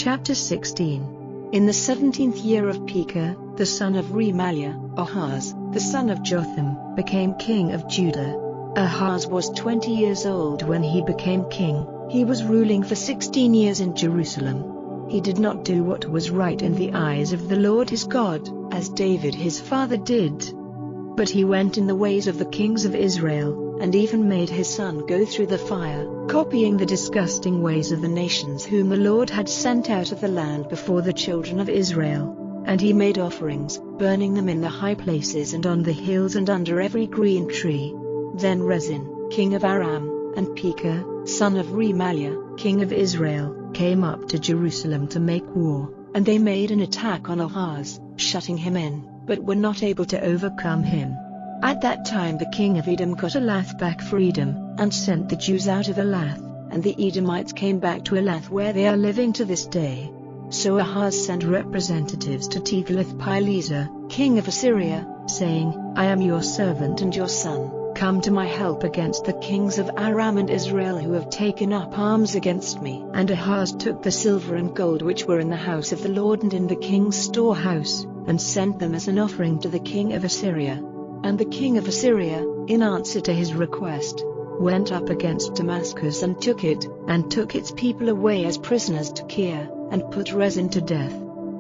Chapter 16. In the 17th year of Pekah, the son of Remaliah, Ahaz, the son of Jotham, became king of Judah. Ahaz was 20 years old when he became king. He was ruling for 16 years in Jerusalem. He did not do what was right in the eyes of the Lord his God, as David his father did. But he went in the ways of the kings of Israel, and even made his son go through the fire, copying the disgusting ways of the nations whom the Lord had sent out of the land before the children of Israel. And he made offerings, burning them in the high places and on the hills and under every green tree. Then Rezin, king of Aram, and Pekah, son of Remaliah, king of Israel, came up to Jerusalem to make war, and they made an attack on Ahaz, shutting him in, but were not able to overcome him. At that time the king of Edom got Elath back for Edom, and sent the Jews out of Elath, and the Edomites came back to Elath where they are living to this day. So Ahaz sent representatives to Tiglath-Pileser, king of Assyria, saying, I am your servant and your son. Come to my help against the kings of Aram and Israel who have taken up arms against me. And Ahaz took the silver and gold which were in the house of the Lord and in the king's storehouse, and sent them as an offering to the king of Assyria. And the king of Assyria, in answer to his request, went up against Damascus and took it, and took its people away as prisoners to Kir, and put Rezin to death.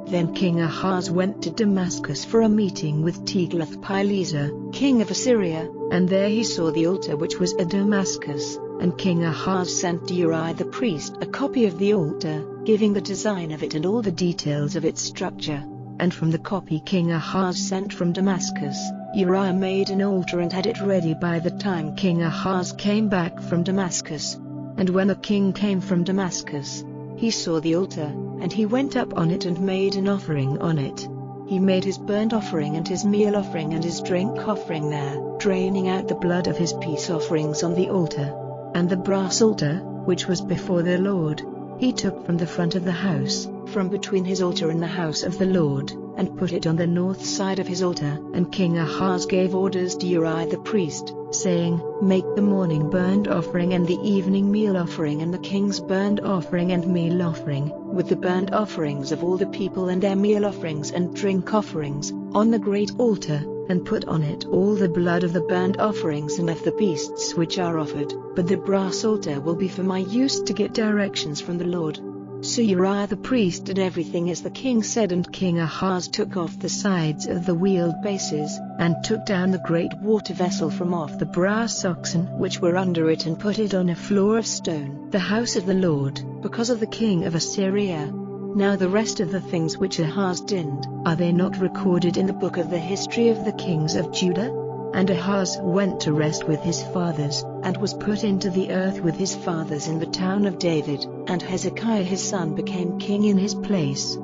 Then King Ahaz went to Damascus for a meeting with Tiglath-Pileser, king of Assyria, and there he saw the altar which was at Damascus, and King Ahaz sent to Uriah the priest a copy of the altar, giving the design of it and all the details of its structure. And from the copy King Ahaz sent from Damascus, Uriah made an altar and had it ready by the time King Ahaz came back from Damascus. And when the king came from Damascus, he saw the altar, and he went up on it and made an offering on it. He made his burnt offering and his meal offering and his drink offering there, draining out the blood of his peace offerings on the altar. And the brass altar, which was before the Lord, he took from the front of the house, from between his altar and the house of the Lord, and put it on the north side of his altar. And King Ahaz gave orders to Uriah the priest, saying, Make the morning burnt offering and the evening meal offering and the king's burnt offering and meal offering, with the burnt offerings of all the people and their meal offerings and drink offerings, on the great altar, and put on it all the blood of the burnt offerings and of the beasts which are offered. But the brass altar will be for my use to get directions from the Lord. So Uriah the priest did everything as the king said, and King Ahaz took off the sides of the wheeled bases, and took down the great water vessel from off the brass oxen which were under it, and put it on a floor of stone, the house of the Lord, because of the king of Assyria. Now the rest of the things which Ahaz did, are they not recorded in the book of the history of the kings of Judah? And Ahaz went to rest with his fathers, and was put into the earth with his fathers in the town of David, and Hezekiah his son became king in his place.